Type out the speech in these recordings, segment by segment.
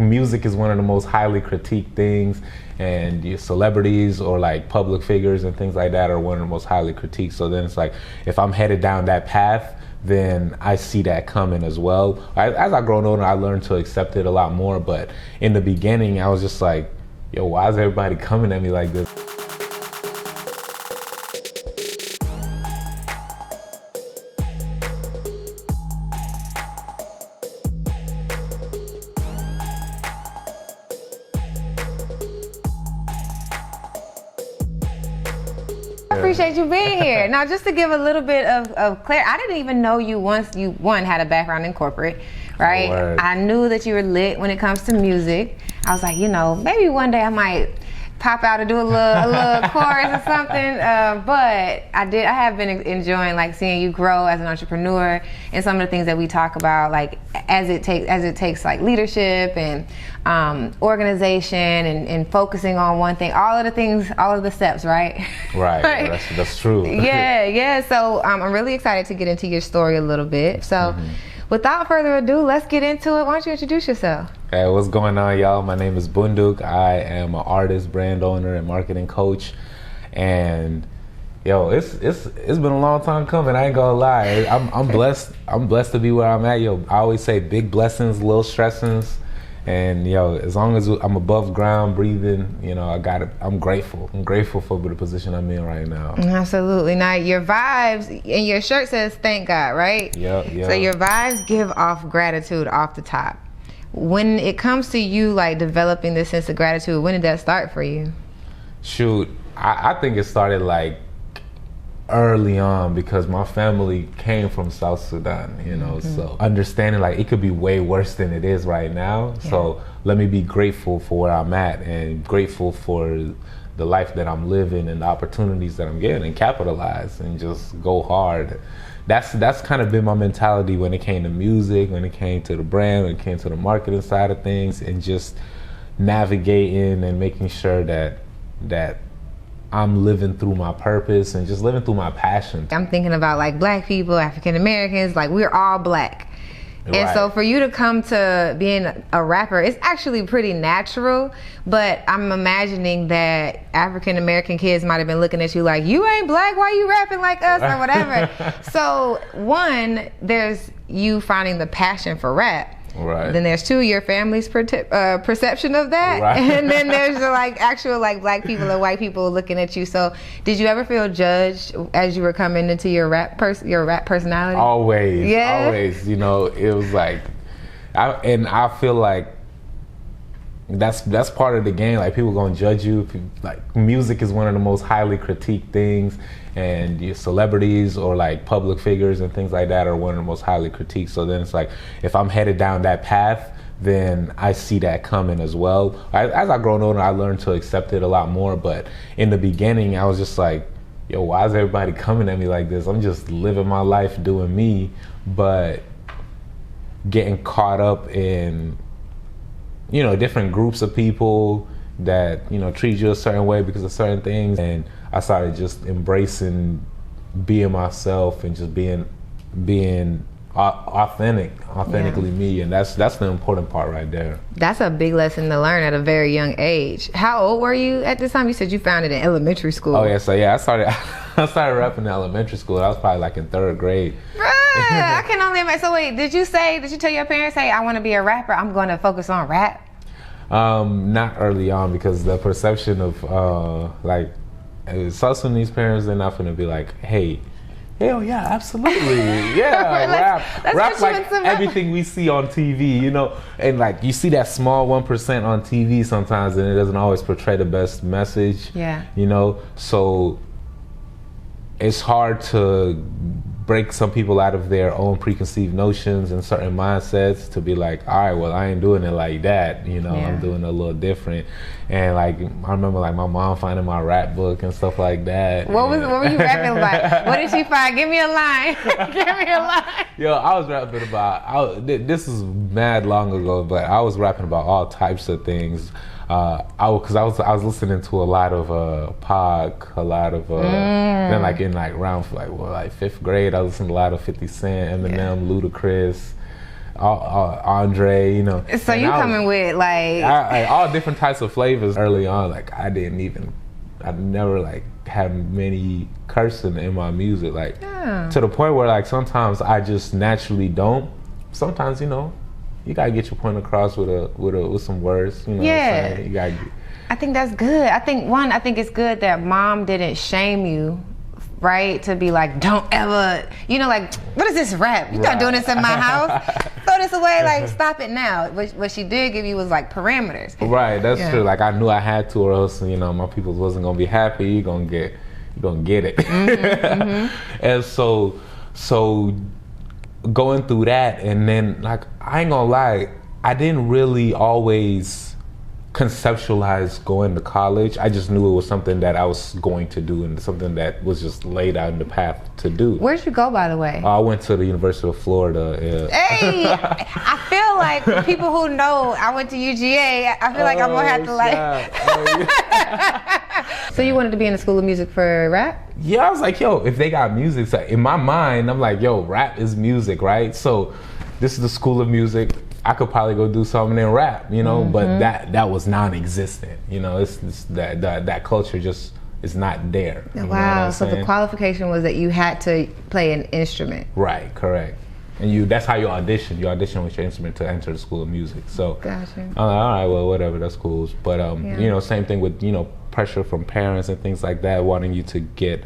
music is one of the most highly critiqued things, and your celebrities or like public figures and things like that are one of the most highly critiqued. So then it's like, if I'm headed down that path, then I see that coming as well. As I grown older, I learned to accept it a lot more, but in the beginning, I was just like, yo, why is everybody coming at me like this? I appreciate you being here. Now, just to give a little bit of clarity, I didn't even know you had a background in corporate, right? Word. I knew that you were lit when it comes to music. I was like, maybe one day I might pop out and do a little chorus or something. But I have been enjoying like seeing you grow as an entrepreneur and some of the things that we talk about, like as it takes like leadership and organization and focusing on one thing, all of the steps, right? Right. Right. That's true. Yeah. So I'm really excited to get into your story a little bit. So without further ado, let's get into it. Why don't you introduce yourself? Hey, what's going on, y'all? My name is Bunduke. I am an artist, brand owner, and marketing coach. And it's been a long time coming. I ain't gonna lie. I'm blessed. I'm blessed to be where I'm at. I always say big blessings, little stressings. And as long as I'm above ground, breathing, I got it. I'm grateful. I'm grateful for the position I'm in right now. Absolutely. Now your vibes, and your shirt says "Thank God," right? Yeah. So your vibes give off gratitude off the top. When it comes to you like developing this sense of gratitude, when did that start for you? Shoot, I think it started like early on because my family came from South Sudan, so understanding like it could be way worse than it is right now. Yeah. So let me be grateful for where I'm at and grateful for the life that I'm living and the opportunities that I'm getting and capitalize and just go hard. That's kind of been my mentality when it came to music, when it came to the brand, when it came to the marketing side of things, and just navigating and making sure that I'm living through my purpose and just living through my passion. I'm thinking about like Black people, African Americans, like we're all Black. Right. And so for you to come to being a rapper, it's actually pretty natural, but I'm imagining that African American kids might have been looking at you like, you ain't Black, why you rapping like us or whatever. So one, there's you finding the passion for rap. Right. Then there's two, your family's perception of that, right. And then there's the like actual like Black people or white people looking at you. So did you ever feel judged as you were coming into your rap personality? Always. Yeah. Always. It was like, I feel like that's part of the game. Like people gonna judge you. Like music is one of the most highly critiqued things, and your celebrities or like public figures and things like that are one of the most highly critiqued. So then it's like, if I'm headed down that path, then I see that coming as well. As I grown older, I learned to accept it a lot more. But in the beginning, I was just like, yo, why is everybody coming at me like this? I'm just living my life doing me, but getting caught up in different groups of people that, treat you a certain way because of certain things. And I started just embracing being myself and just being authentically me. And that's the important part right there. That's a big lesson to learn at a very young age. How old were you at this time? You said you found it in elementary school. Oh yeah, so I started rapping in elementary school. I was probably like in 3rd grade. I can only imagine. So wait, did you tell your parents, hey, I want to be a rapper, I'm going to focus on rap? Not early on, because the perception of South Sudanese parents, they're not going to be like, hey, hell yeah, absolutely, yeah, rap like everything we see on TV, and like you see that small 1% on TV sometimes, and it doesn't always portray the best message. Yeah, so it's hard to break some people out of their own preconceived notions and certain mindsets to be like, all right, well, I ain't doing it like that, I'm doing it a little different. And like, I remember like my mom finding my rap book and stuff like that. What were you rapping about? What did she find? Give me a line. Give me a line. Yo, I was rapping about, this is mad long ago, but I was rapping about all types of things. I was listening to a lot of Pac, a lot of then like around 5th grade, I was listening to a lot of 50 Cent, Eminem, Ludacris, Andre, you know. So you coming with like all different types of flavors early on. Like I never like had many cursing in my music, like to the point where like sometimes I just naturally don't. Sometimes, you know, you gotta get your point across with some words. You know what I'm saying? You gotta. I think that's good. I think it's good that mom didn't shame you, right? To be like, don't ever, you know, like, what is this rap? You're not doing this in my house. Throw this away, like, stop it now. What she did give you was like parameters. Right, that's true. Like I knew I had to, or else, you know, my people wasn't gonna be happy. You're gonna get it. And so going through that, and then like I ain't gonna lie, I didn't really always conceptualize going to college. I just knew it was something that I was going to do and something that was just laid out in the path to do. Where'd you go, by the way? I went to the University of Florida. Hey, I feel like people who know I went to UGA, I feel like I'm gonna have to like. So you wanted to be in the School of Music for rap? Yeah, I was like, yo, if they got music, so in my mind, I'm like, yo, rap is music, right? So this is the School of Music. I could probably go do something in rap, you know, but that was non-existent. You know, it's that culture just is not there. Wow, so the qualification was that you had to play an instrument. Right, correct. And that's how you audition. You audition with your instrument to enter the School of Music. So, gotcha. All right, well, whatever, that's cool. But, you know, same thing with, you know, pressure from parents and things like that, wanting you to get,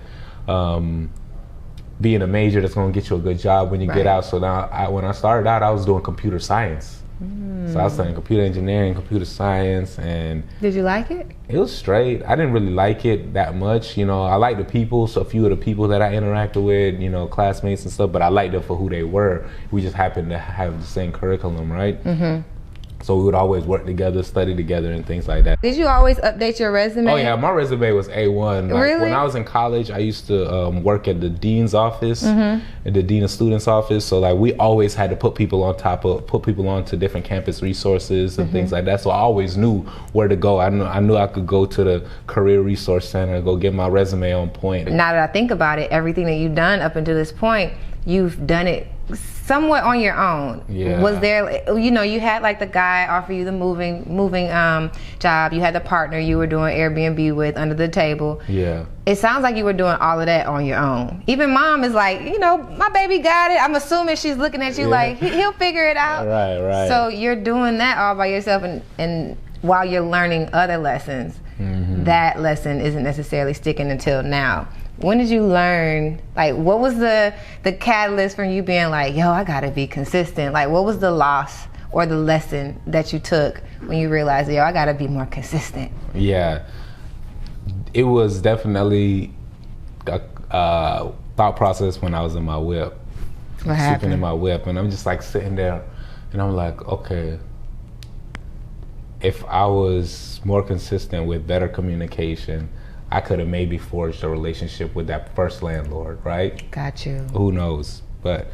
being a major that's going to get you a good job when you get out. So now, when I started out, I was doing computer science. So I was studying computer engineering, computer science, and... Did you like it? It was straight. I didn't really like it that much. You know, I liked the people, so a few of the people that I interacted with, you know, classmates and stuff, but I liked them for who they were. We just happened to have the same curriculum, right? So we would always work together, study together, and things like that. Did you always update your resume? Oh yeah, my resume was A1. Like, really? When I was in college, I used to work at the dean's office, at the dean of students office. So like we always had to put people onto different campus resources and things like that. So I always knew where to go. I knew I could go to the career resource center, go get my resume on point. Now that I think about it, everything that you've done up until this point, you've done it somewhat on your own. Yeah. Was there, you know, you had like the guy offer you the moving job. You had the partner you were doing Airbnb with under the table. Yeah. It sounds like you were doing all of that on your own. Even mom is like, you know, my baby got it. I'm assuming she's looking at you like he'll figure it out. Right. So you're doing that all by yourself, and while you're learning other lessons, that lesson isn't necessarily sticking until now. When did you learn, like, what was the catalyst from you being like, yo, I gotta be consistent? Like, what was the loss or the lesson that you took when you realized, yo, I gotta be more consistent? Yeah, it was definitely a thought process when I was in my whip. What happened? Sleeping in my whip, and I'm just like sitting there, and I'm like, okay, if I was more consistent with better communication, I could have maybe forged a relationship with that first landlord, right? Got you. Who knows? But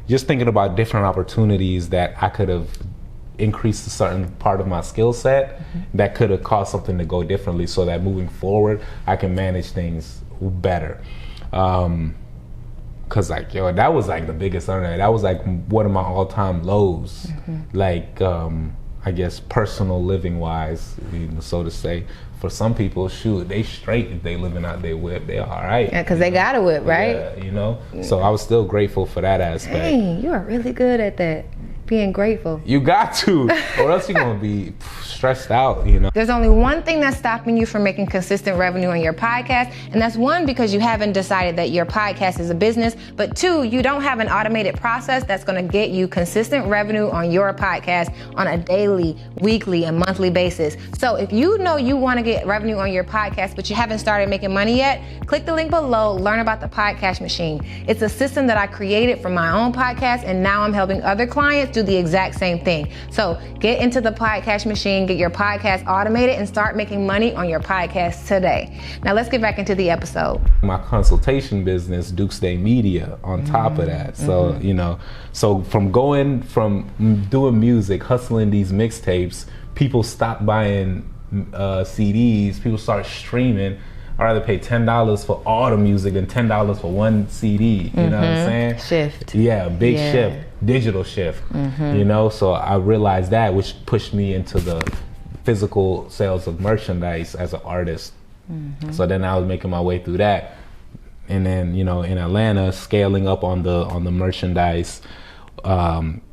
just thinking about different opportunities that I could have increased a certain part of my skill set that could have caused something to go differently, so that moving forward, I can manage things better. Cause like, yo, that was like the biggest learning. That was like one of my all-time lows. Like, I guess personal living wise, you know, so to say. For some people, shoot, they straight if they living out their whip, they all right. Yeah, because they got a whip, right? Yeah, you know? So I was still grateful for that aspect. Dang, you are really good at that, being grateful. You got to, or else you're going to be stressed out, you know? There's only one thing that's stopping you from making consistent revenue on your podcast, and that's one, because you haven't decided that your podcast is a business, but two, you don't have an automated process that's going to get you consistent revenue on your podcast on a daily, weekly, and monthly basis. So if you know you want to get revenue on your podcast, but you haven't started making money yet, click the link below, learn about the Podcast Machine. It's a system that I created for my own podcast, and now I'm helping other clients do the exact same thing. So get into the Podcast Machine, get your podcast automated, and start making money on your podcast today. Now let's get back into the episode. My consultation business, Duke's Day Media, on top of that. So, you know, so from doing music, hustling these mixtapes, people stopped buying CDs, people start streaming. I'd rather pay $10 for all the music than $10 for one CD. You know what I'm saying? Shift. Yeah, big shift. digital shift, you know? So I realized that, which pushed me into the physical sales of merchandise as an artist. So then I was making my way through that. And then, you know, in Atlanta, scaling up on the merchandise,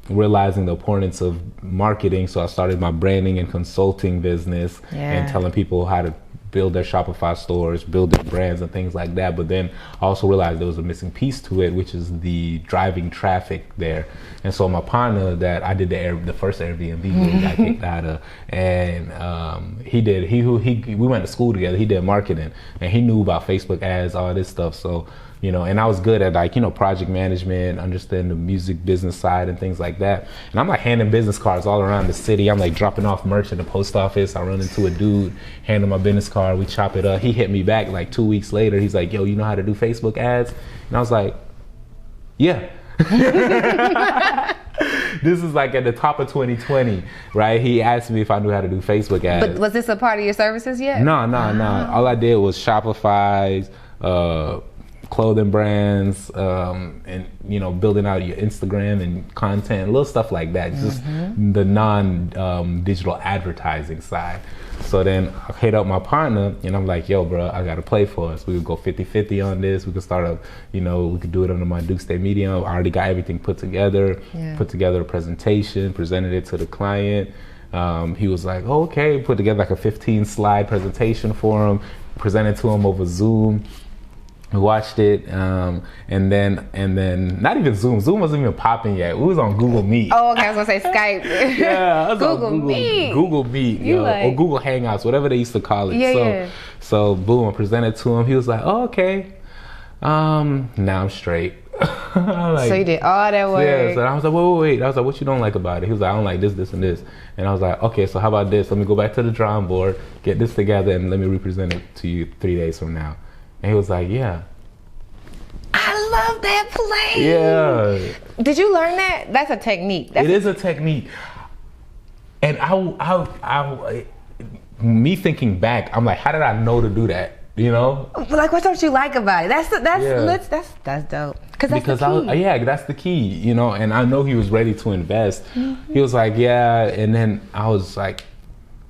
realizing the importance of marketing. So I started my branding and consulting business and telling people how to build their Shopify stores, build their brands and things like that. But then I also realized there was a missing piece to it, which is the driving traffic there. And so my partner that I did the first Airbnb we got kicked out of, and we went to school together. He did marketing and he knew about Facebook ads, all this stuff. So, you know, and I was good at like, you know, project management, understanding the music business side and things like that. And I'm like handing business cards all around the city. I'm like dropping off merch at the post office. I run into a dude, hand him my business card. We chop it up. He hit me back like 2 weeks later. He's like, yo, you know how to do Facebook ads? And I was like, yeah. This is like at the top of 2020, right? He asked me if I knew how to do Facebook ads. But was this a part of your services yet? No. All I did was Shopify's, clothing brands, and, you know, building out your Instagram and content, little stuff like that. Just the non-digital advertising side. So then I hit up my partner and I'm like, yo, bro, I got to play for us. We could go 50-50 on this. We could start we could do it under my Duke State Medium. I already got everything put together, put together a presentation, presented it to the client. He was like, oh, okay, put together like a 15-slide presentation for him, presented to him over Zoom. We watched it, and then not even Zoom. Zoom wasn't even popping yet. We was on Google Meet. Oh, okay. I was gonna say Skype. Yeah, I was Google on Meet. Google Meet, or Google Hangouts, whatever they used to call it. So boom, I presented to him. He was like, "Oh, okay. Now I'm straight." Like, so you did all that work. Yeah. So I was like, wait. I was like, "What you don't like about it?" He was like, "I don't like this, this, and this." And I was like, "Okay, so how about this? Let me go back to the drawing board, get this together, and let me represent it to you 3 days from now." And he was like, yeah. I love that play. Yeah. Did you learn that? That's a technique. It is a technique. And I me thinking back, I'm like, how did I know to do that? You know? Like, what don't you like about it? That's dope. Because the key. That's the key, you know? And I know he was ready to invest. He was like, yeah. And then I was like,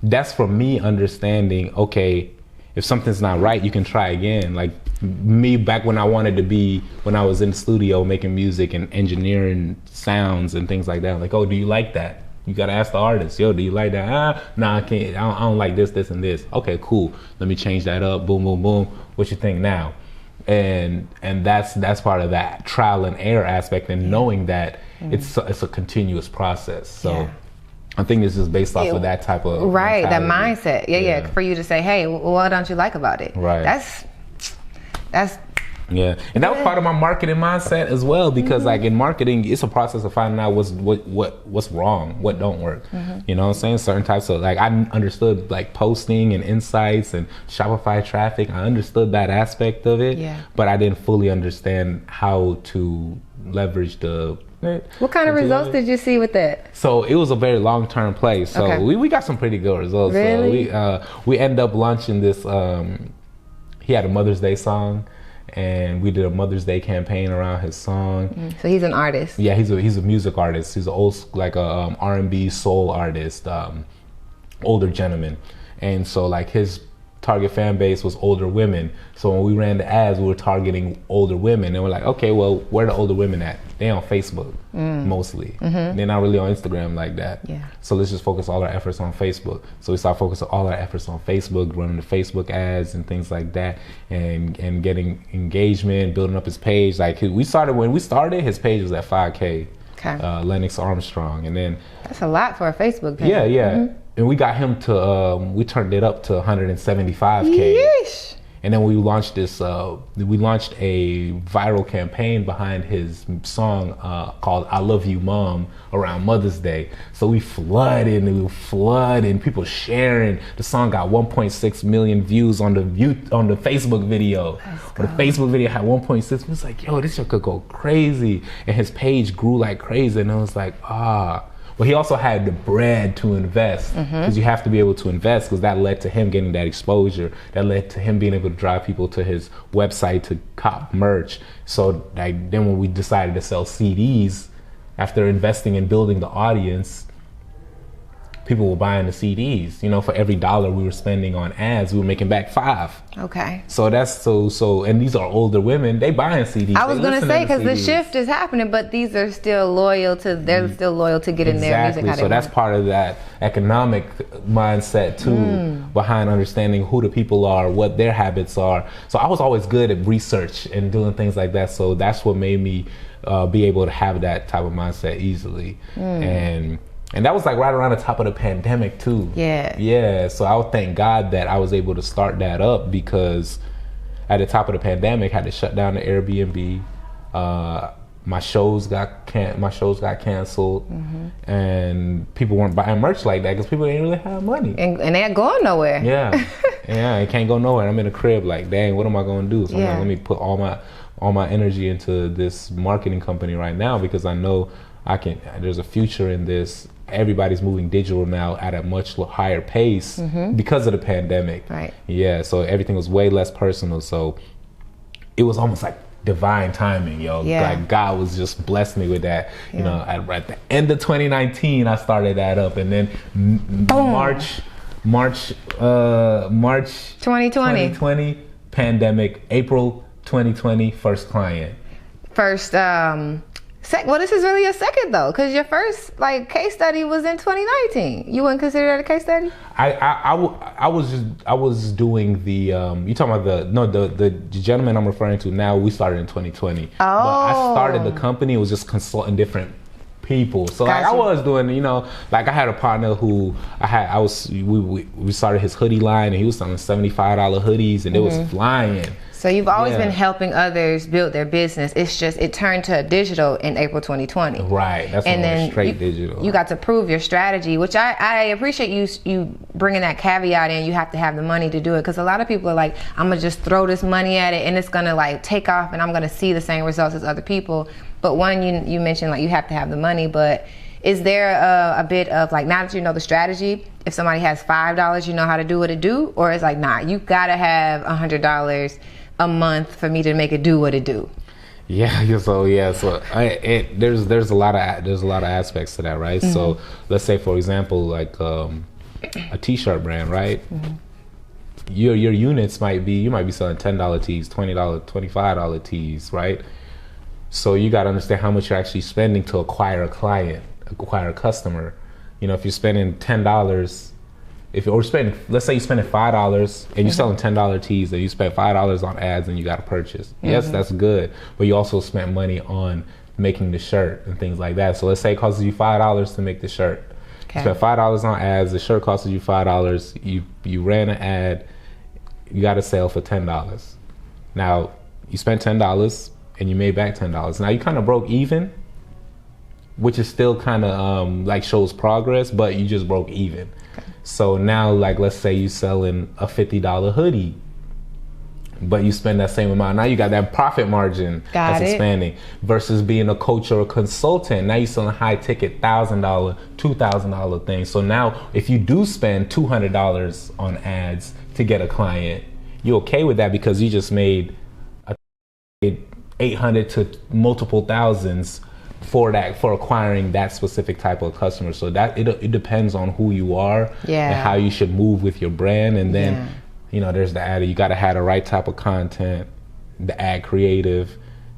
that's from me understanding, okay, if something's not right, you can try again. Like me back when I was in the studio making music and engineering sounds and things like that. I'm like, oh, do you like that? You gotta ask the artist, yo, do you like that? Nah, I can't. I don't like this, this, and this. Okay, cool. Let me change that up. Boom, boom, boom. What you think now? And that's part of that trial and error aspect, and knowing that it's a continuous process. So. I think this is based off of that type of mentality. That mindset. Yeah. For you to say, hey, what don't you like about it? Right. That's yeah. And that was part of my marketing mindset as well, because like in marketing, it's a process of finding out what's wrong, what don't work. You know what I'm saying? Certain types of, like, I understood like posting and insights and Shopify traffic. I understood that aspect of it, but I didn't fully understand how to leverage the. What kind of results did you see with that? So it was a very long-term play. So we got some pretty good results. Really? So we ended up launching this. He had a Mother's Day song, and we did a Mother's Day campaign around his song. So he's an artist. Yeah, he's a music artist. He's an old, like a R&B soul artist, older gentleman, and so like his target fan base was older women. So when we ran the ads, we were targeting older women, and we're like, okay, well, where are the older women at? They on Facebook mostly. They're not really on Instagram like that. So let's just focus all our efforts on Facebook. So we started focusing all our efforts on Facebook, running the Facebook ads and things like that, and getting engagement, building up his page. Like when we started, his page was at 5K. Lennox Armstrong, and then that's a lot for a Facebook page. Yeah. And we got him to, we turned it up to 175K. Yeesh. And then we launched a viral campaign behind his song called I Love You Mom around Mother's Day. So we flooded, people sharing. The song got 1.6 million views on the Facebook video. When the Facebook video had 1.6, we was like, yo, this shit could go crazy. And his page grew like crazy, and I was like, But he also had the bread to invest, because you have to be able to invest, because that led to him getting that exposure. That led to him being able to drive people to his website to cop merch. So like, then when we decided to sell CDs, after investing in building the audience, people were buying the CDs. You know, for every dollar we were spending on ads, we were making back $5. Okay. So that's so, and these are older women. They buying CDs. I was gonna say, because the shift is happening, but these are still loyal to. They're still loyal to getting their music. So that's part of that economic mindset too, behind understanding who the people are, what their habits are. So I was always good at research and doing things like that. So that's what made me be able to have that type of mindset easily. And that was like right around the top of the pandemic too. Yeah. So I would thank God that I was able to start that up, because at the top of the pandemic, I had to shut down the Airbnb. My shows got canceled, and people weren't buying merch like that because people didn't really have money. And they ain't going nowhere. Yeah, it can't go nowhere. I'm in a crib, like, dang, what am I going to do? So I'm like, let me put all my energy into this marketing company right now, because I know there's a future in this. Everybody's moving digital now at a much higher pace because of the pandemic. Right. Yeah, so everything was way less personal. So it was almost like divine timing, yo. Like God was just blessed me with that. You know, at the end of 2019, I started that up, and then March 2020, pandemic. April 2020, first client. Well, this is really your second though, because your first case study was in 2019. You wouldn't consider that a case study? I was doing the you talking about the gentleman I'm referring to now. We started in 2020. But I started the company. It was just consulting different people. So I was doing, I had a partner who we started his hoodie line, and he was selling $75 hoodies, and it was flying. So you've always been helping others build their business. It's just it turned to digital in April 2020. Right. That's when it went straight digital. You got to prove your strategy, which I appreciate you bringing that caveat in. You have to have the money to do it, because a lot of people are like, I'm gonna just throw this money at it and it's gonna take off and I'm gonna see the same results as other people. But one, you mentioned you have to have the money, but is there a bit of now that you know the strategy, if somebody has $5, you know how to do what it do, or it's nah, you gotta have $100 a month for me to make it do what it do? There's a lot of aspects to that, right? So let's say, for example, a t-shirt brand, right? Your units might be selling $10 tees, $20, $25 tees, right? So you got to understand how much you're actually spending to acquire a client, acquire a customer. If you're spending $10, let's say you're spending $5 and you're selling $10 tees, and you spend $5 on ads and you got to purchase. Yes, that's good, but you also spent money on making the shirt and things like that. So let's say it costs you $5 to make the shirt. You spent $5 on ads, the shirt costs you $5, you ran an ad, you got a sale for $10. Now you spent $10 and you made back $10. Now you kind of broke even, which is still kind of shows progress, but you just broke even. So now, let's say you selling a $50 hoodie, but you spend that same amount. Now you got that profit margin that's expanding, versus being a coach or a consultant. Now you're selling high ticket $1,000, $2,000 things. So now if you do spend $200 on ads to get a client, you're okay with that, because you just made 800 to multiple thousands for acquiring that specific type of customer. So that it depends on who you are and how you should move with your brand. And then there's the ad. You got to have the right type of content, the ad creative,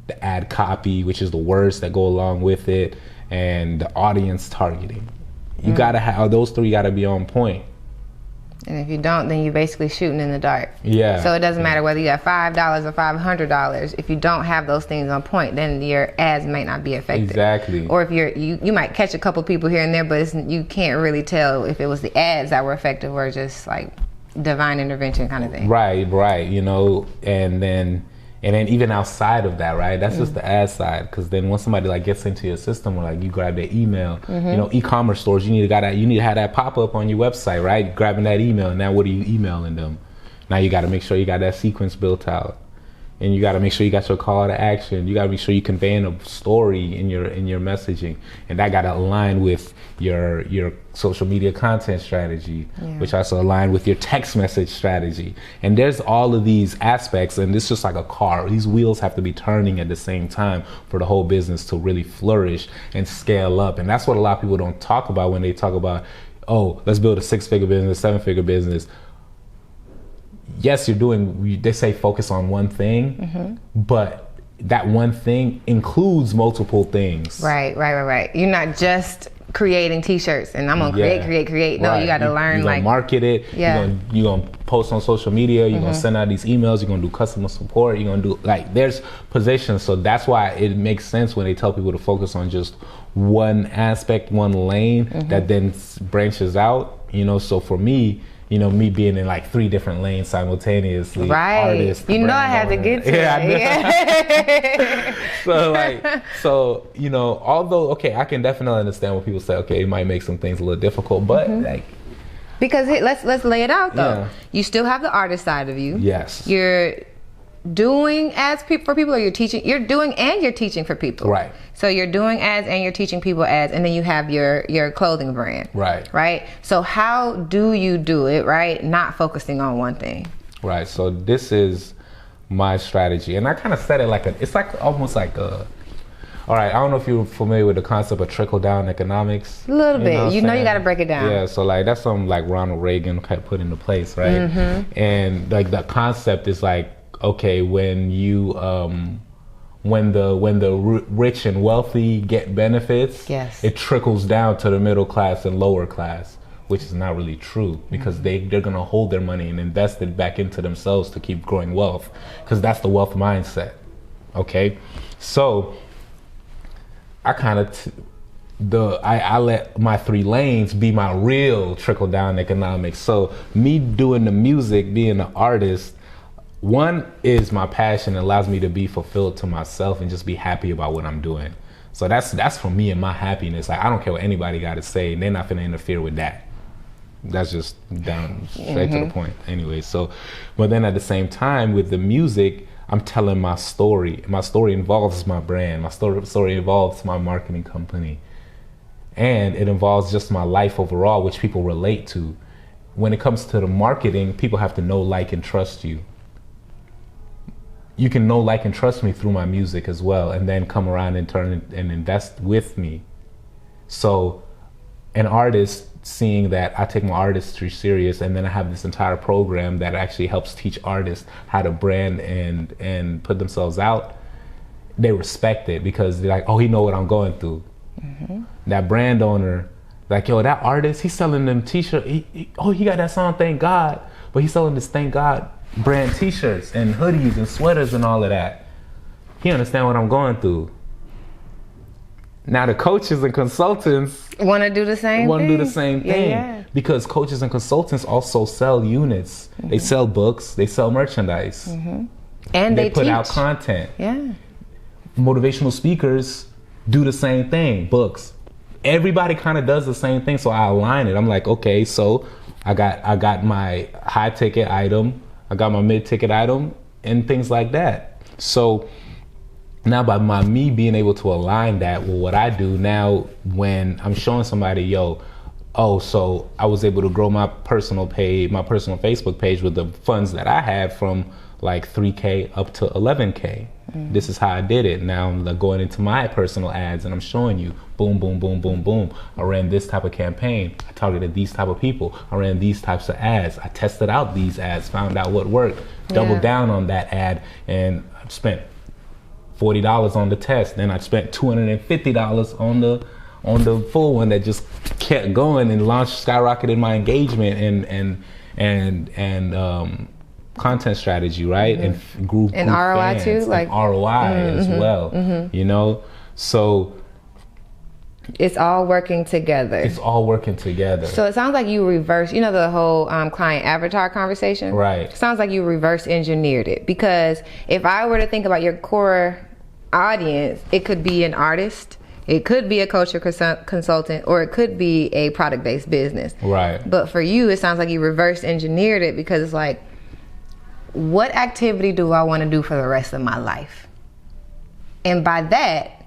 the ad copy, which is the words that go along with it, and the audience targeting. You got to have those three. Got to be on point. And if you don't, then you're basically shooting in the dark. Yeah. So it doesn't matter whether you have $5 or $500. If you don't have those things on point, then your ads might not be effective. Exactly. Or if you might catch a couple people here and there, but you can't really tell if it was the ads that were effective or just divine intervention kind of thing. Right. And then even outside of that, right? That's just the ad side, because then once somebody gets into your system, or you grab their email, e-commerce stores, you need to have that pop up on your website, right? Grabbing that email. Now what are you emailing them? Now you got to make sure you got that sequence built out. and you got to make sure you got your call to action. You got to make sure you conveying a story in your messaging, and that got to align with your social media content strategy, which also align with your text message strategy. And there's all of these aspects, and it's just like a car. These wheels have to be turning at the same time for the whole business to really flourish and scale up. And that's what a lot of people don't talk about when they talk about, oh, let's build a 6-figure business, 7-figure business. Yes, they say focus on one thing, but that one thing includes multiple things. Right. You're not just creating t-shirts and I'm gonna create. No, you gotta learn, you're gonna market it. You're gonna post on social media. You're gonna send out these emails. You're gonna do customer support. You're gonna do, like, there's positions. So that's why it makes sense when they tell people to focus on just one aspect, one lane that then branches out. So for me, me being in like 3 different lanes simultaneously. Right. Artist, I had to get to it. So although, I can definitely understand when people say, okay, it might make some things a little difficult, but because let's lay it out though. Yeah. You still have the artist side of you. Yes. You're doing ads for people, or you're teaching. You're doing and you're teaching for people. Right. So you're doing ads and you're teaching people ads, and then you have your clothing brand. Right. So how do you do it, right? Not focusing on one thing. Right. So this is my strategy, and I kind of said it it's like almost like a. All right, I don't know if you're familiar with the concept of trickle-down economics. A little bit. You got to break it down. Yeah, so like that's something like Ronald Reagan kind of put into place, right? And like the concept is like, okay, when you when the rich and wealthy get benefits, it trickles down to the middle class and lower class, which is not really true, because they're gonna hold their money and invest it back into themselves to keep growing wealth, because that's the wealth mindset. Okay, so I kind of I let my 3 lanes be my real trickle down economics. So me doing the music, being an artist, one is my passion. It allows me to be fulfilled to myself and just be happy about what I'm doing. So that's for me and my happiness. Like, I don't care what anybody got to say. They're not going to interfere with that. That's just down straight to the point. Anyway, so, but then at the same time with the music, I'm telling my story. My story involves my brand. My story involves my marketing company. And it involves just my life overall, which people relate to. When it comes to the marketing, people have to know, like, and trust you. You can know, like, and trust me through my music as well, and then come around and turn and invest with me. So an artist seeing that I take my artistry serious, and then I have this entire program that actually helps teach artists how to brand and put themselves out, they respect it, because they're like, oh, he know what I'm going through. That brand owner, like, yo, that artist, he's selling them t-shirts. He got that song, Thank God, but he's selling this Thank God brand t-shirts and hoodies and sweaters and all of that. He understand what I'm going through. Now the coaches and consultants want to do the same thing. Yeah. Because coaches and consultants also sell units. They sell books, they sell merchandise, and they put teach. out content. Motivational speakers do the same thing, books. Everybody kind of does the same thing, so I align it. I'm like, okay, so I got my high ticket item, I got my mid ticket item, and things like that. So now by me being able to align that with what I do now, when I'm showing somebody, so I was able to grow my personal Facebook page with the funds that I had from like 3K up to 11K. This is how I did it. Now I'm like going into my personal ads and I'm showing you, boom, boom, boom, boom, boom. I ran this type of campaign. I targeted these type of people. I ran these types of ads. I tested out these ads, found out what worked, doubled down on that ad, and I spent $40 on the test. Then I spent $250 on the full one that just kept going and skyrocketed my engagement and content strategy, right? And grew and ROI fans, too, like ROI as well. So it's all working together. So it sounds like you reverse, the whole client avatar conversation, right? It sounds like you reverse engineered it, because if I were to think about your core audience, it could be an artist, it could be a coach or consultant, or it could be a product-based business, right? But for you, it sounds like you reverse engineered it, because it's like, what activity do I want to do for the rest of my life? And by that,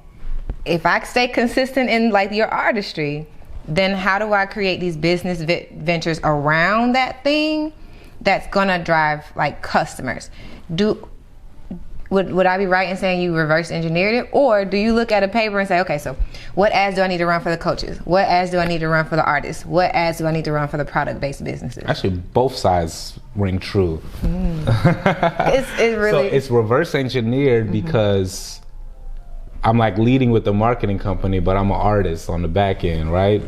if I stay consistent in like your artistry, then how do I create these business ventures around that thing that's gonna drive like customers? Would I be right in saying you reverse engineered it? Or do you look at a paper and say, okay, so what ads do I need to run for the coaches? What ads do I need to run for the artists? What ads do I need to run for the product-based businesses? Actually, both sides ring true. It's really... So it's reverse engineered because I'm like leading with the marketing company, but I'm an artist on the back end, right?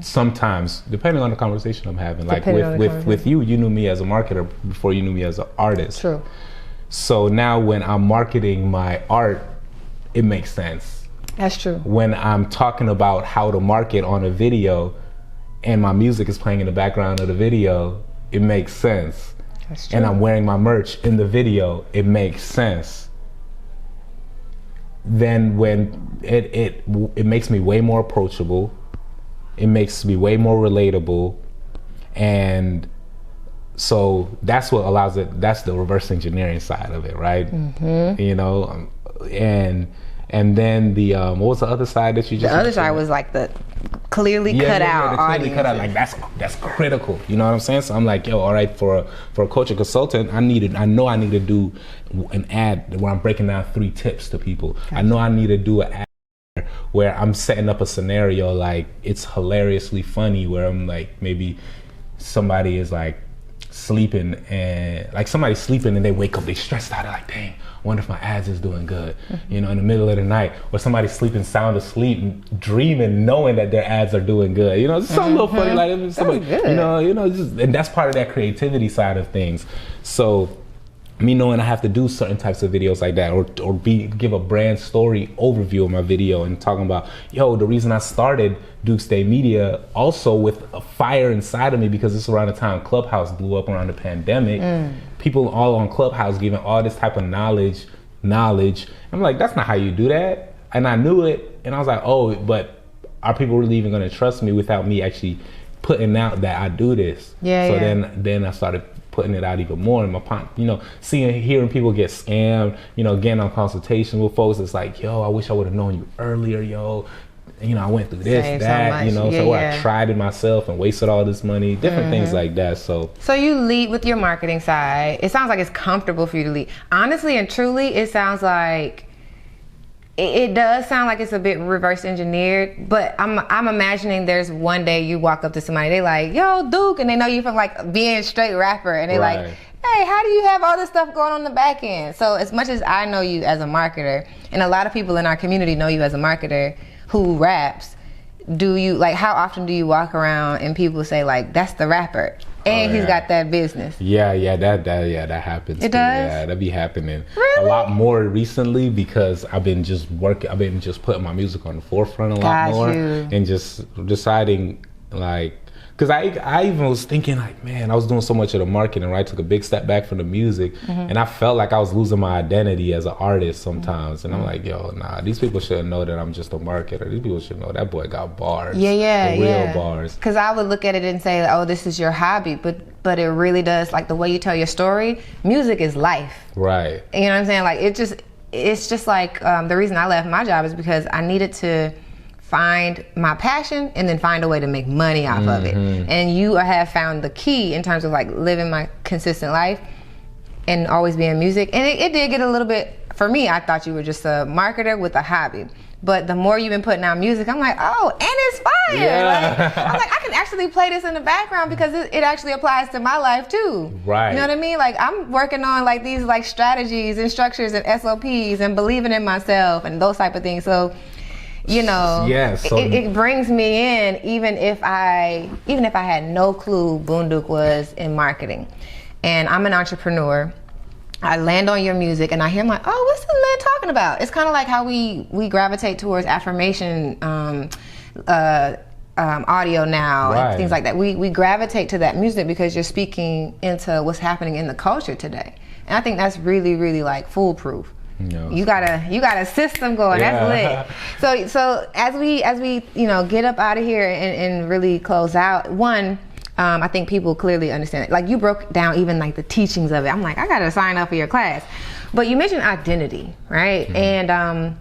Sometimes, depending on the conversation I'm having. Like with you knew me as a marketer before you knew me as an artist. True. So now when I'm marketing my art, it makes sense. That's true. When I'm talking about how to market on a video and my music is playing in the background of the video, it makes sense. That's true. And I'm wearing my merch in the video, it makes sense. Then when it makes me way more approachable, it makes me way more relatable, and so that's what allows it. That's the reverse engineering side of it, right? You know, and then the what was the other side that you just? The other side was like the clearly cut out audience. Cut out, like that's critical. You know what I'm saying? So I'm like, yo, all right, for a coach or consultant, I know I need to do an ad where I'm breaking down 3 tips to people. Gotcha. I know I need to do an ad where I'm setting up a scenario like it's hilariously funny, where I'm like, maybe somebody is like sleeping and they wake up, they stressed out, they're like, dang, I wonder if my ads is doing good, you know, in the middle of the night, or somebody's sleeping sound asleep and dreaming, knowing that their ads are doing good, you know, it's something little funny, like somebody, you know, just, and that's part of that creativity side of things. So me knowing I have to do certain types of videos like that, or give a brand story overview of my video and talking about, yo, the reason I started Duke's Day Media also with a fire inside of me, because it's around the time Clubhouse blew up around the pandemic. People all on Clubhouse giving all this type of knowledge. I'm like, that's not how you do that. And I knew it, and I was like, oh, but are people really even gonna trust me without me actually putting out that I do this? Then I started putting it out even more in my, you know, hearing people get scammed, you know, getting on consultation with folks. It's like, yo, I wish I would have known you earlier, yo. You know, I went through this, that, you know, I tried it myself and wasted all this money, different things like that. So you lead with your marketing side. It sounds like it's comfortable for you to lead. Honestly and truly, it sounds like it does sound like it's a bit reverse engineered, but I'm imagining there's one day you walk up to somebody, they like, yo, Duke, and they know you from like being straight rapper, and they like, hey, how do you have all this stuff going on the back end? So as much as I know you as a marketer, and a lot of people in our community know you as a marketer who raps, do you, like, how often do you walk around and people say like, that's the rapper? And he's got that business. That happens. It does? Yeah, that be happening. Really? A lot more recently, because I've been just putting my music on the forefront a lot more. And just deciding, like, because I even was thinking, like, man, I was doing so much of the marketing, right? Took a big step back from the music, and I felt like I was losing my identity as an artist sometimes. And I'm like, yo, nah, these people shouldn't know that I'm just a marketer. These people should know that boy got bars. Real bars. Because I would look at it and say, oh, this is your hobby, but it really does, like, the way you tell your story, music is life. Right. You know what I'm saying? Like, it's just like, the reason I left my job is because I needed to find my passion and then find a way to make money off of it. And you have found the key in terms of like living my consistent life and always being music. And it did get a little bit, for me, I thought you were just a marketer with a hobby. But the more you've been putting out music, I'm like, oh, and it's fire. Yeah. I'm like, I can actually play this in the background because it actually applies to my life too. Right. You know what I mean? Like, I'm working on like these like strategies and structures and SOPs and believing in myself and those type of things. So, you know, it brings me in, even if I had no clue Būnduke was in marketing. And I'm an entrepreneur. I land on your music and I hear, I'm like, oh, what's this man talking about? It's kind of like how we gravitate towards affirmation audio now, and things like that. We gravitate to that music because you're speaking into what's happening in the culture today. And I think that's really, really like foolproof. No. You got a system going. That's lit. So as we you know get up out of here and really close out. One, I think people clearly understand it. Like, you broke down even like the teachings of it. I'm like, I gotta sign up for your class. But you mentioned identity, right? And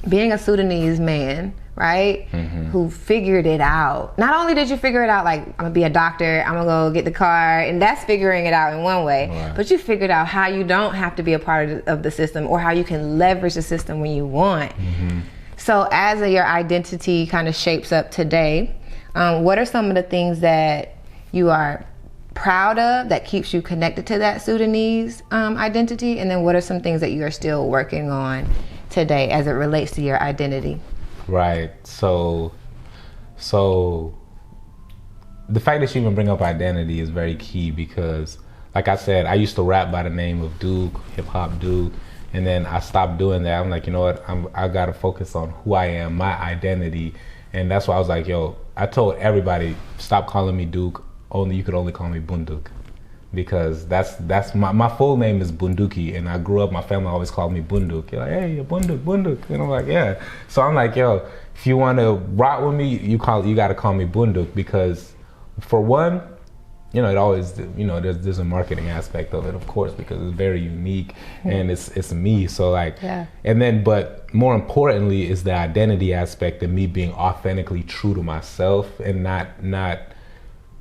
being a Sudanese man, right, who figured it out. Not only did you figure it out, like, I'm gonna be a doctor, I'm gonna go get the car, and that's figuring it out in one way, but you figured out how you don't have to be a part of the system, or how you can leverage the system when you want. So as your identity kind of shapes up today, what are some of the things that you are proud of that keeps you connected to that Sudanese identity? And then what are some things that you are still working on today as it relates to your identity? Right. So the fact that you even bring up identity is very key, because, like I said, I used to rap by the name of Duke, hip hop Duke, and then I stopped doing that. I'm like, you know what? I got to focus on who I am, my identity, and that's why I was like, yo, I told everybody, stop calling me Duke. You could only call me Bunduke, because that's my full name is Bunduke, and I grew up, my family always called me Bunduke. You're like, hey, you're Bunduke, and I'm like, yeah. So I'm like, yo, if you want to rock with me, you got to call me Bunduke, because for one, you know, it always, you know, there's a marketing aspect of it, of course, because it's very unique and it's me. So like, and then, but more importantly is the identity aspect of me being authentically true to myself, and not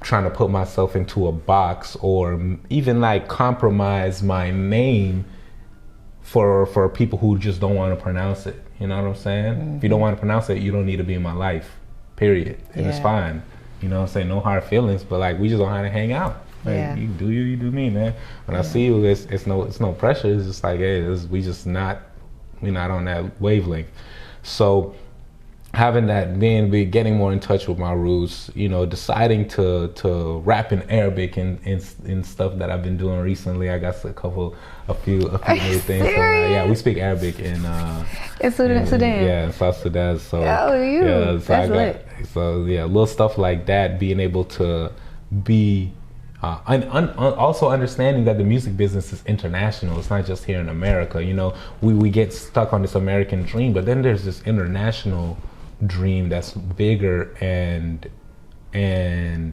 trying to put myself into a box, or even like compromise my name for people who just don't want to pronounce it. You know what I'm saying? If you don't want to pronounce it, you don't need to be in my life, period. And it's fine. You know what I'm saying? No hard feelings, but like, we just don't know how to hang out. Like, you do you, you do me, man. When I see you, it's no pressure. It's just like, hey, we're not on that wavelength. So having that, getting more in touch with my roots, you know, deciding to rap in Arabic and stuff that I've been doing recently. I got a few new things. So, we speak Arabic in Sudan. Yeah, in South Sudan. So that's lit. So little stuff like that, being able to be also understanding that the music business is international. It's not just here in America. You know, we get stuck on this American dream, but then there's this international dream that's bigger, and I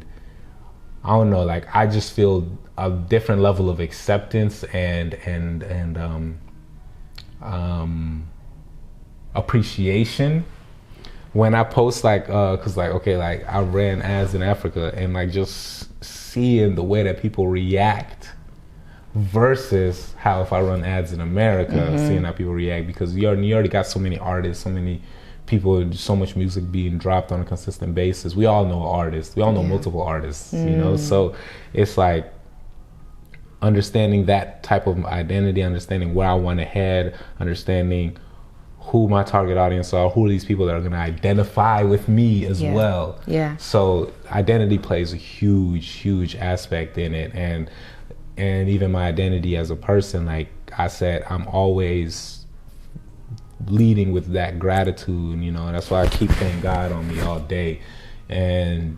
don't know, like, I just feel a different level of acceptance and appreciation when I post, like, cause like, okay, like, I ran ads in Africa, and like, just seeing the way that people react versus how if I run ads in America, seeing how people react, because you already got so many artists, so many people, so much music being dropped on a consistent basis. We all know artists. We all know multiple artists, you know? So it's like understanding that type of identity, understanding where I want to head, understanding who my target audience are, who are these people that are going to identify with me as well. So identity plays a huge aspect in it. And even my identity as a person, like I said, I'm always leading with that gratitude, you know, and that's why I keep thanking God on me all day. And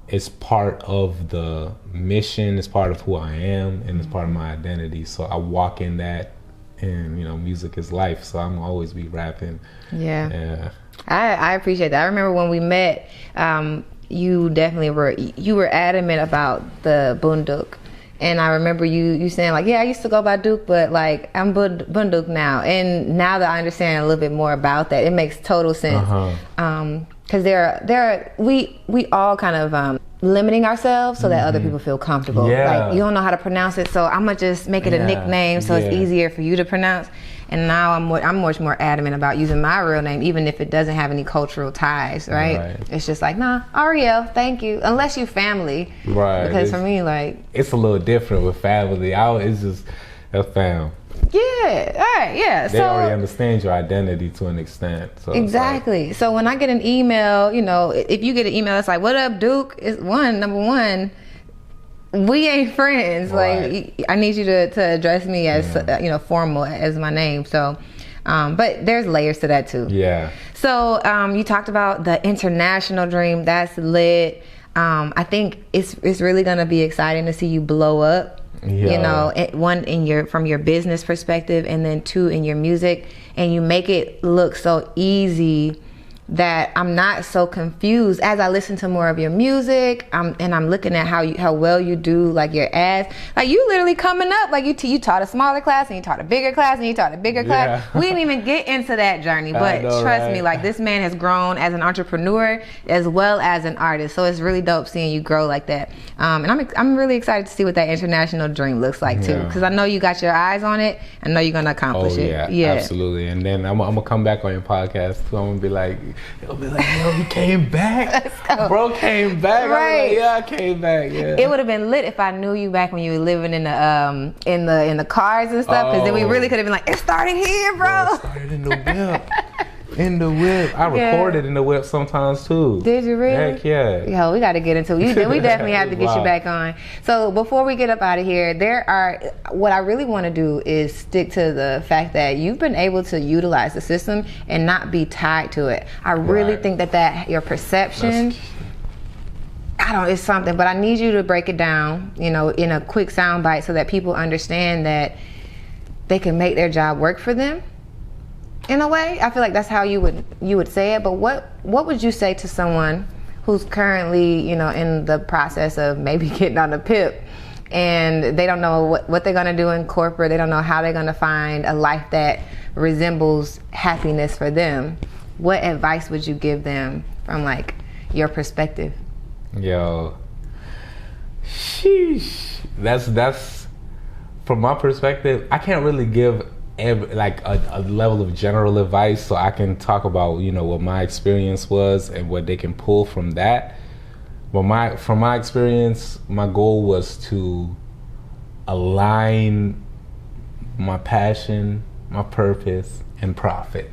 it's part of the mission, it's part of who I am, and it's part of my identity. So I walk in that, and, you know, music is life, so I'm always be rapping. I appreciate that. I remember when we met, you definitely were adamant about the Bunduke. And I remember you saying, like, yeah, I used to go by Duke, but like, I'm Bunduke now. And now that I understand a little bit more about that, it makes total sense. Because we all kind of limiting ourselves so that other people feel comfortable. Like, you don't know how to pronounce it, so I'm gonna just make it a nickname so it's easier for you to pronounce. And now I'm much more adamant about using my real name, even if it doesn't have any cultural ties, right? It's just like, nah, Ariel, thank you. Unless you family. Because for me, like, it's a little different with family. It's just a fam. They already understand your identity to an extent. So exactly. Like, so when I get an email, you know, if you get an email, it's like, what up, Duke? It's number one, we ain't friends. Like, I need you to address me as you know, formal as my name. So but there's layers to that too. So you talked about the international dream. That's lit. I think it's really gonna be exciting to see you blow up. You know, one from your business perspective, and then two in your music, and you make it look so easy that I'm not so confused as I listen to more of your music. I'm looking at how well you do like your ads. Like you literally coming up, like you taught a smaller class and you taught a bigger class and you taught a bigger class. We didn't even get into that journey, but trust me, like this man has grown as an entrepreneur as well as an artist. So it's really dope seeing you grow like that. And I'm really excited to see what that international dream looks like too, because I know you got your eyes on it. I know you're gonna accomplish it. Yeah, absolutely. And then I'm gonna come back on your podcast too. I'm gonna be like, yo, he came back. Bro came back. Right. I came back. Yeah. It would have been lit if I knew you back when you were living in the cars and stuff, because then we really could have been like, it started here, bro. It started in the whip. In the whip. I recorded in the whip sometimes too. Did you really? Heck yeah. Yo, we got to get into it. We definitely have to get you back on. So before we get up out of here, what I really want to do is stick to the fact that you've been able to utilize the system and not be tied to it. I really think that your perception, it's something, but I need you to break it down, in a quick sound bite so that people understand that they can make their job work for them. In a way, I feel like that's how you would say it. But what would you say to someone who's currently, in the process of maybe getting on the PIP, and they don't know what they're gonna do in corporate? They don't know how they're gonna find a life that resembles happiness for them. What advice would you give them from like your perspective? Yo, sheesh. That's from my perspective. I can't really give a level of general advice, so I can talk about what my experience was and what they can pull from that. But from my experience, my goal was to align my passion, my purpose, and profit.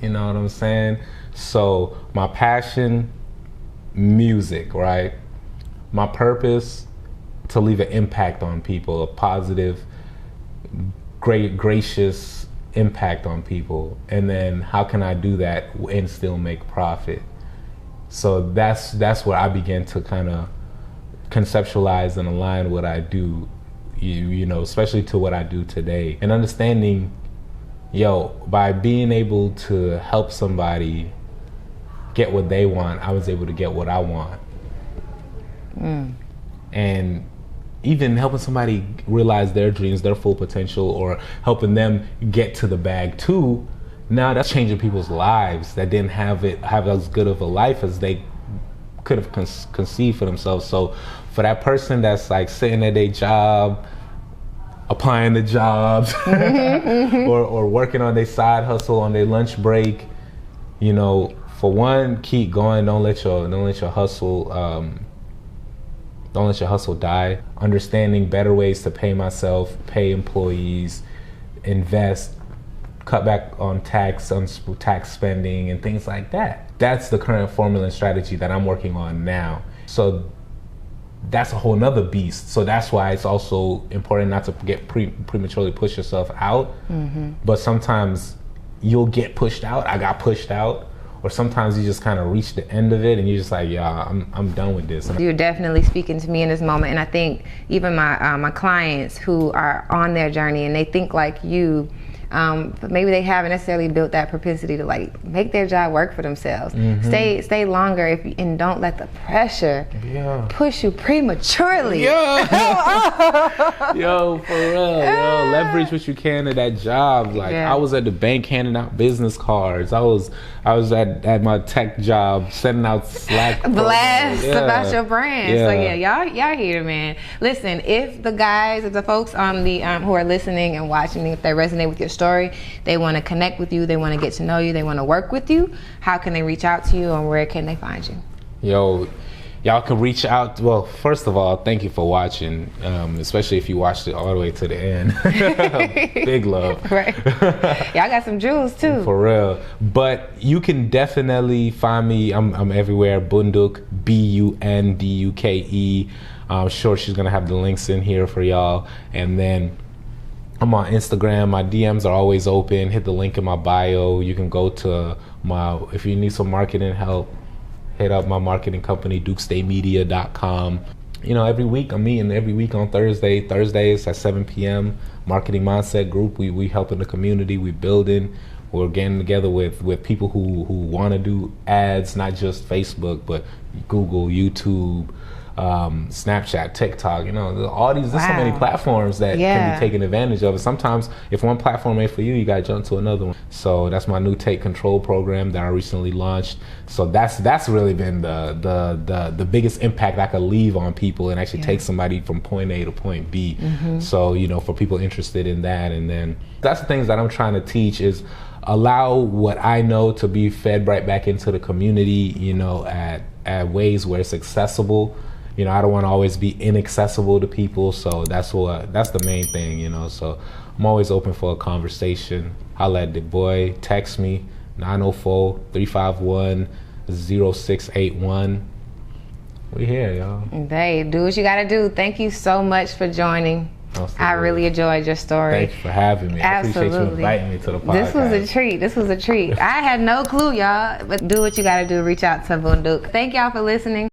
You know what I'm saying? So my passion, music, right? My purpose, to leave an impact on people, a positive, gracious impact on people. And then how can I do that and still make profit? So that's where I began to kind of conceptualize and align what I do, especially to what I do today. And understanding, by being able to help somebody get what they want, I was able to get what I want. And even helping somebody realize their dreams, their full potential, or helping them get to the bag too, now that's changing people's lives that didn't have as good of a life as they could have conceived for themselves. So for that person that's like sitting at their job, applying to jobs, or working on their side hustle on their lunch break, for one, keep going. Don't let your hustle Don't let your hustle die. Understanding better ways to pay myself, pay employees, invest, cut back on tax spending and things like that. That's the current formula and strategy that I'm working on now. So that's a whole nother beast. So that's why it's also important not to get prematurely push yourself out. Mm-hmm. But sometimes you'll get pushed out. I got pushed out. Or sometimes you just kind of reach the end of it and you're just like, yeah, I'm done with this. You're definitely speaking to me in this moment. And I think even my clients who are on their journey and they think like you, but maybe they haven't necessarily built that propensity to like make their job work for themselves. Mm-hmm. Stay longer and don't let the pressure push you prematurely. Yo, for real. Leverage what you can at that job. Like I was at the bank handing out business cards. I was at my tech job sending out Slack blasts about your brand. So y'all here, man. Listen, if the folks on the who are listening and watching, if they resonate with your story, they want to connect with you, they want to get to know you, they want to work with you, how can they reach out to you and where can they find you? Y'all can reach out. Well, first of all, thank you for watching, especially if you watched it all the way to the end. Big love. Right. Y'all got some jewels too. For real. But you can definitely find me. I'm everywhere. Bunduke, Bunduke. I'm sure she's going to have the links in here for y'all. And then I'm on Instagram. My DMs are always open. Hit the link in my bio. You can go to if you need some marketing help, hit up my marketing company, dukestaymedia.com. Every week I'm meeting every week on Thursday. Thursdays at 7 p.m. Marketing Mindset Group. We helping the community. We building. We're getting together with people who want to do ads, not just Facebook, but Google, YouTube, Snapchat, TikTok, all these, there's so many platforms that can be taken advantage of. And sometimes if one platform ain't for you, you got to jump to another one. So that's my new Take Control program that I recently launched. So that's really been the biggest impact I could leave on people and actually take somebody from point A to point B. So, for people interested in that. And then that's the things that I'm trying to teach is allow what I know to be fed right back into the community, at ways where it's accessible. I don't want to always be inaccessible to people, so that's the main thing, So I'm always open for a conversation. Holla at the boy, text me 904-351-0681. We here, y'all. Hey, do what you gotta do. Thank you so much for joining. I really enjoyed your story. Thank you for having me. Absolutely. I appreciate you inviting me to the podcast. This was a treat. I had no clue, y'all. But do what you gotta do. Reach out to Bunduke. Thank y'all for listening.